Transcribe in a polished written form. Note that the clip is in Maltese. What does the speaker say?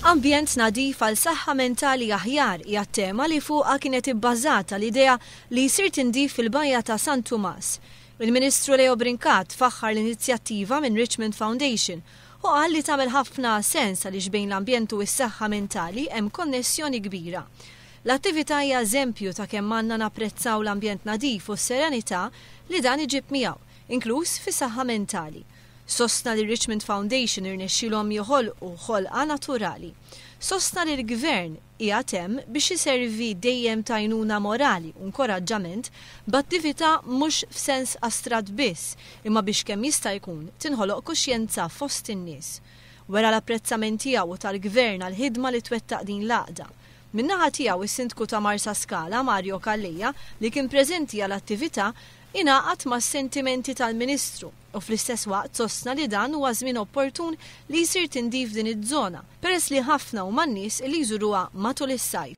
Ambjent nadif għal saħħa mentali aħjar hija tema li fuqha kienet ibbażata l-idea li jsir tindif fil-bajja ta' San Tumas. Il-Ministru Leo Brincat faħħar l-inizjattiva minn Richmond Foundation u qal li tagħmel ħafna sens għaliex bejn l-ambjent u s-saħħa mentali hemm konnessjoni kbira. L-attività hija eżempju ta' kemm għandna napprezzaw l-ambjent nadif u s-serenità li dan iġib miegħu, inkluż fis-saħħa mentali. Sostna li Richmond Foundation irnexxilhom joħolqu ħolqa naturali. Sostna li l-Gvern qiegħed hemm biex iservi dejjem għajnuna morali u inkoraġġament b'attività mhux f'sens astratt biss, imma biex kemm jista' jkun tinħoloq kuxjenza fost in-nies. Wara l-apprezzament tiegħu tal-Gvern għall-ħidma li twettaq din l-għaqda. Min-naħa tiegħu is-Sindku ta' Marsa Scala, Mario Calleja, li kien preżenti għall-attività, ingħaqad mas-sentimenti tal-Ministru u fl-istess waqt sostna li dan huwa żmien opportun li jsir tindif din iż-żona peress li ħafna huma n-nies li jżuruha matul is-sajf.